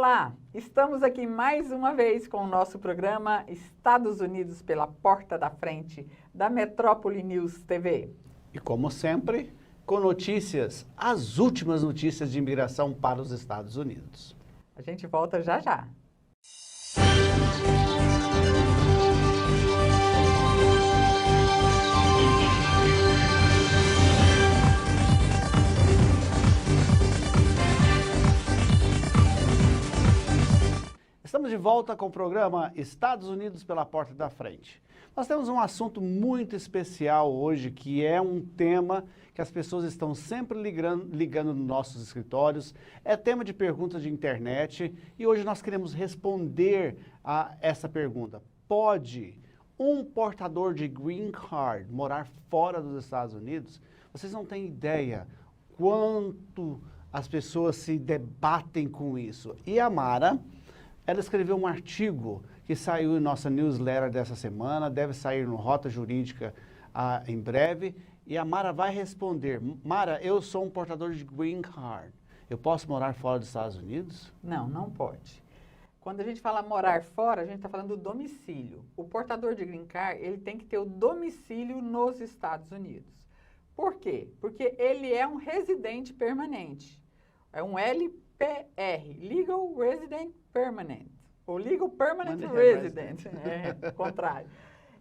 Olá, estamos aqui mais uma vez com o nosso programa Estados Unidos pela Porta da Frente, da Metrópole News TV. E como sempre, com notícias, as últimas notícias de imigração para os Estados Unidos. A gente volta já já. Estamos de volta com o programa Estados Unidos pela Porta da Frente. Nós temos um assunto muito especial hoje, que é um tema que as pessoas estão sempre ligando nos nossos escritórios. É tema de perguntas de internet e hoje nós queremos responder a essa pergunta. Pode um portador de Green Card morar fora dos Estados Unidos? Vocês não têm ideia quanto as pessoas se debatem com isso. E a Mara, ela escreveu um artigo que saiu em nossa newsletter dessa semana, deve sair no Rota Jurídica em breve, e a Mara vai responder. Mara, eu sou um portador de Green Card, eu posso morar fora dos Estados Unidos? Não, não pode. Quando a gente fala morar fora, a gente está falando do domicílio. O portador de Green Card, ele tem que ter o domicílio nos Estados Unidos. Por quê? Porque ele é um residente permanente. É um LPR, Legal Resident Permanent, ou Legal Permanent Resident, é o contrário.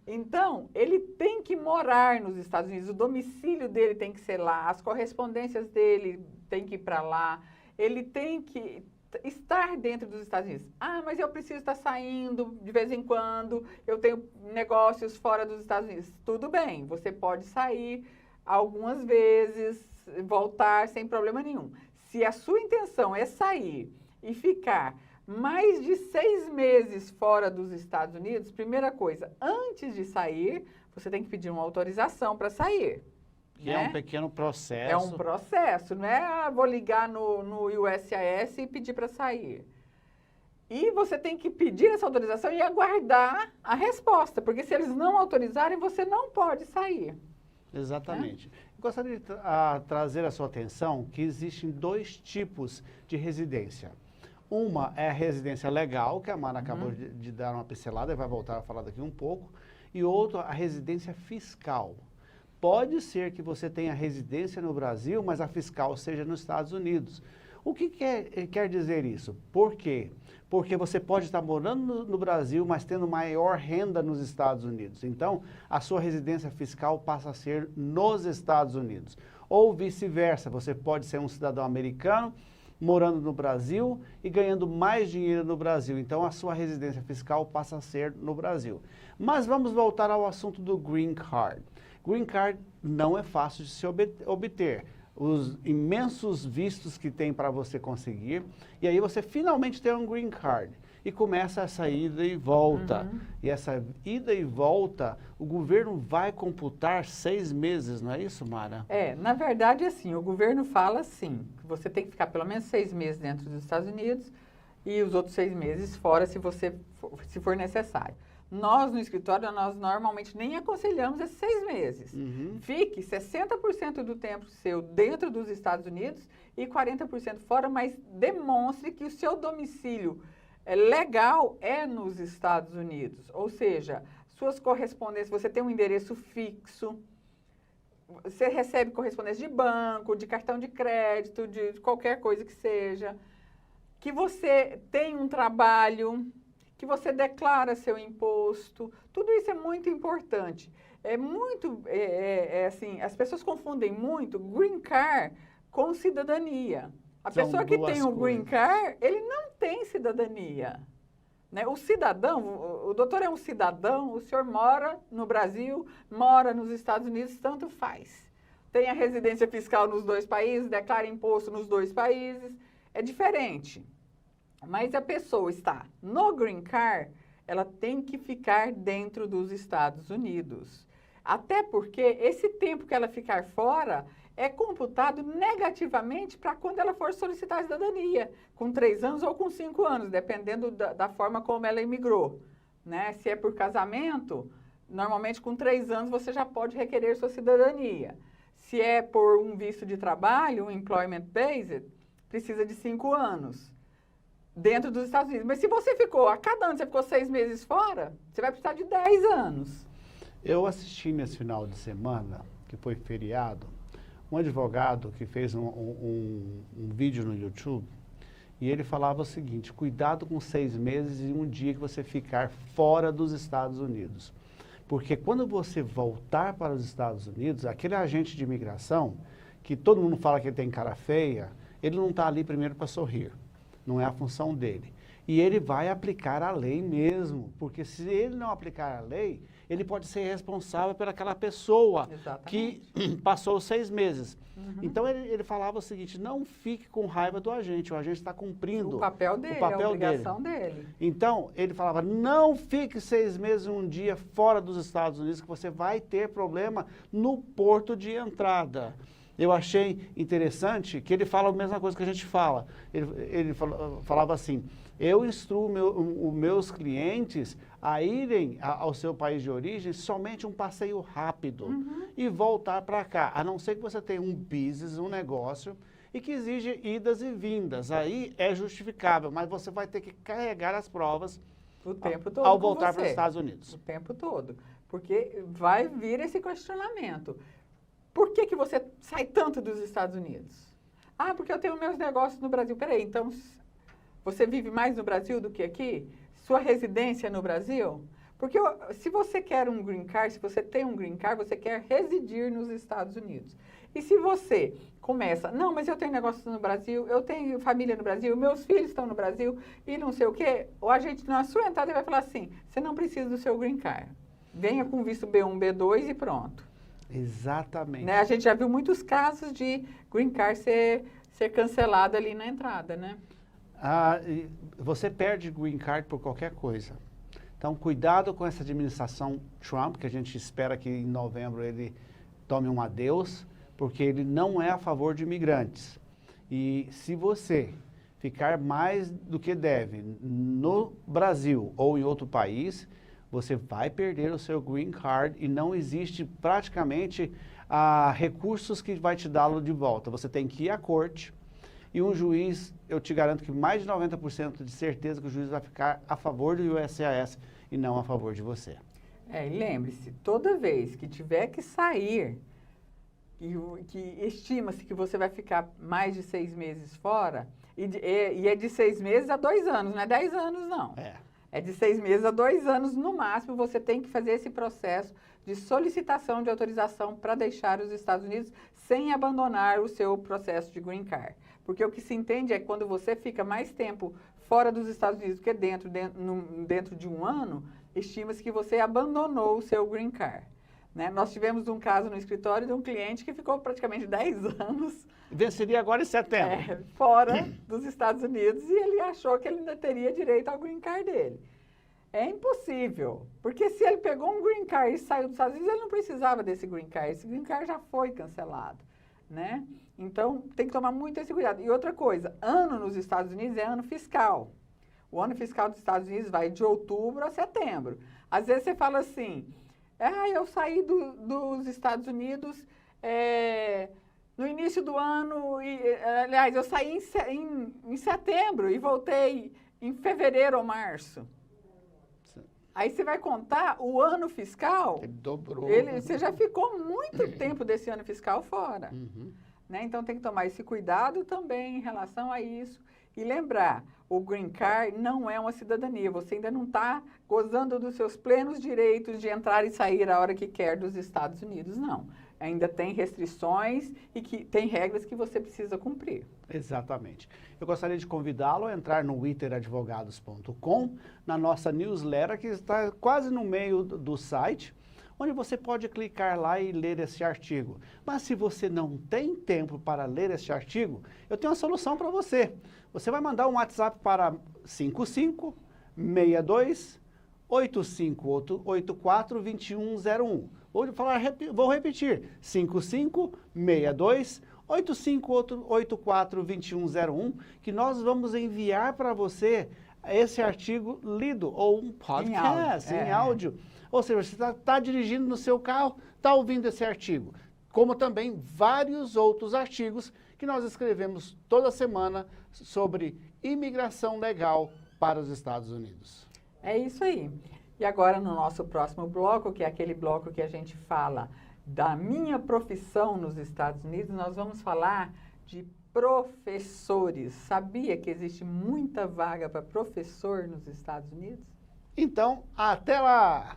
Então, ele tem que morar nos Estados Unidos, o domicílio dele tem que ser lá, as correspondências dele tem que ir para lá, ele tem que estar dentro dos Estados Unidos. Ah, mas eu preciso estar saindo de vez em quando, eu tenho negócios fora dos Estados Unidos. Tudo bem, você pode sair algumas vezes, voltar sem problema nenhum. Se a sua intenção é sair e ficar mais de 6 meses fora dos Estados Unidos, primeira coisa, antes de sair, você tem que pedir uma autorização para sair. Que é um pequeno processo. É um processo, não é vou ligar no USCIS e pedir para sair. E você tem que pedir essa autorização e aguardar a resposta, porque se eles não autorizarem, você não pode sair. Exatamente. Gostaria de trazer a sua atenção que existem 2 tipos de residência. Uma é a residência legal, que a Mara acabou de dar uma pincelada e vai voltar a falar daqui um pouco. E outra, a residência fiscal. Pode ser que você tenha residência no Brasil, mas a fiscal seja nos Estados Unidos. O que quer dizer isso? Por quê? Porque você pode estar morando no Brasil, mas tendo maior renda nos Estados Unidos. Então, a sua residência fiscal passa a ser nos Estados Unidos. Ou vice-versa, você pode ser um cidadão americano, morando no Brasil e ganhando mais dinheiro no Brasil. Então, a sua residência fiscal passa a ser no Brasil. Mas vamos voltar ao assunto do Green Card. Green Card não é fácil de se obter. Os imensos vistos que tem para você conseguir, e aí você finalmente tem um Green Card, e começa essa ida e volta. E essa ida e volta, o governo vai computar 6 meses, não é isso, Mara? Na verdade, assim, o governo fala assim, que você tem que ficar pelo menos 6 meses dentro dos Estados Unidos e os outros 6 meses fora, se for necessário. Nós, no escritório, nós normalmente nem aconselhamos esses 6 meses. Fique 60% do tempo seu dentro dos Estados Unidos e 40% fora, mas demonstre que o seu domicílio legal é nos Estados Unidos. Ou seja, suas correspondências, você tem um endereço fixo, você recebe correspondência de banco, de cartão de crédito, de qualquer coisa que seja, que você tem um trabalho, que você declara seu imposto, tudo isso é muito importante. Assim, as pessoas confundem muito Green Card com cidadania. A pessoa que tem o Green Card, ele não tem cidadania. Né? O cidadão, o doutor é um cidadão, o senhor mora no Brasil, mora nos Estados Unidos, tanto faz. Tem a residência fiscal nos 2 países, declara imposto nos 2 países, é diferente. Mas a pessoa está no Green Card, ela tem que ficar dentro dos Estados Unidos. Até porque esse tempo que ela ficar fora é computado negativamente para quando ela for solicitar a cidadania, com 3 anos ou com 5 anos, dependendo da forma como ela imigrou. Né? Se é por casamento, normalmente com 3 anos você já pode requerer sua cidadania. Se é por um visto de trabalho, um employment based, precisa de 5 anos. dentro dos Estados Unidos. Mas se você ficou, a cada ano você ficou 6 meses fora, você vai precisar de 10 anos. Eu assisti nesse final de semana, que foi feriado, um advogado que fez um vídeo no YouTube, e ele falava o seguinte: cuidado com 6 meses e um dia que você ficar fora dos Estados Unidos. Porque quando você voltar para os Estados Unidos, aquele agente de imigração, que todo mundo fala que ele tem cara feia, ele não está ali primeiro para sorrir. Não é a função dele. E ele vai aplicar a lei mesmo, porque se ele não aplicar a lei, ele pode ser responsável pelaquela pessoa que passou os 6 meses. Então ele falava o seguinte: não fique com raiva do agente, o agente está cumprindo o papel dele, a obrigação dele. Então ele falava: não fique 6 meses um dia fora dos Estados Unidos, que você vai ter problema no porto de entrada. Eu achei interessante que ele fala a mesma coisa que a gente fala. Ele falava assim: eu instruo os meus clientes a irem ao seu país de origem somente um passeio rápido e voltar para cá, a não ser que você tenha um business, um negócio, e que exige idas e vindas. Aí é justificável, mas você vai ter que carregar as provas o tempo todo ao voltar para os Estados Unidos. O tempo todo. Porque vai vir esse questionamento. Por que que você sai tanto dos Estados Unidos? Ah, porque eu tenho meus negócios no Brasil. Peraí, então você vive mais no Brasil do que aqui? Sua residência é no Brasil? Porque se você quer um green card, se você tem um green card, você quer residir nos Estados Unidos. E se você começa, não, mas eu tenho negócios no Brasil, eu tenho família no Brasil, meus filhos estão no Brasil e não sei o quê, o agente na sua entrada vai falar assim: você não precisa do seu green card. Venha com visto B1, B2 e pronto. Exatamente. Né? A gente já viu muitos casos de green card ser cancelado ali na entrada, né? Você perde green card por qualquer coisa. Então, cuidado com essa administração Trump, que a gente espera que em novembro ele tome um adeus, porque ele não é a favor de imigrantes. E se você ficar mais do que deve no Brasil ou em outro país, você vai perder o seu green card e não existe praticamente recursos que vai te dá-lo de volta. Você tem que ir à corte e um juiz, eu te garanto que mais de 90% de certeza que o juiz vai ficar a favor do USCIS e não a favor de você. E lembre-se, toda vez que tiver que sair, que estima-se que você vai ficar mais de 6 meses fora, e é de 6 meses a 2 anos, não é 10 anos não. É de 6 meses a 2 anos, no máximo, você tem que fazer esse processo de solicitação de autorização para deixar os Estados Unidos sem abandonar o seu processo de green card. Porque o que se entende é que quando você fica mais tempo fora dos Estados Unidos do que dentro de um ano, estima-se que você abandonou o seu green card. Né? Nós tivemos um caso no escritório de um cliente que ficou praticamente 10 anos... Venceria agora em setembro. Fora dos Estados Unidos, e ele achou que ele ainda teria direito ao green card dele. É impossível, porque se ele pegou um green card e saiu dos Estados Unidos, ele não precisava desse green card. Esse green card já foi cancelado, né? Então, tem que tomar muito esse cuidado. E outra coisa, ano nos Estados Unidos é ano fiscal. O ano fiscal dos Estados Unidos vai de outubro a setembro. Às vezes você fala assim: eu saí dos Estados Unidos no início do ano, aliás, eu saí em setembro e voltei em fevereiro ou março. Aí você vai contar o ano fiscal. Ele dobrou. Você já ficou muito tempo desse ano fiscal fora. Né? Então tem que tomar esse cuidado também em relação a isso. E lembrar, o green card não é uma cidadania. Você ainda não está gozando dos seus plenos direitos de entrar e sair a hora que quer dos Estados Unidos, não. Ainda tem restrições e que tem regras que você precisa cumprir. Exatamente. Eu gostaria de convidá-lo a entrar no witteradvogados.com, na nossa newsletter, que está quase no meio do site, onde você pode clicar lá e ler esse artigo. Mas se você não tem tempo para ler esse artigo, eu tenho uma solução para você. Você vai mandar um WhatsApp para 5562-8584-2101. Vou repetir, 5562-8584-2101, que nós vamos enviar para você esse artigo lido, ou um podcast em áudio. Ou seja, você está dirigindo no seu carro, está ouvindo esse artigo. como também vários outros artigos que nós escrevemos toda semana sobre imigração legal para os Estados Unidos. É isso aí. E agora no nosso próximo bloco, que é aquele bloco que a gente fala da minha profissão nos Estados Unidos, nós vamos falar de professores. Sabia que existe muita vaga para professor nos Estados Unidos? Então, até lá!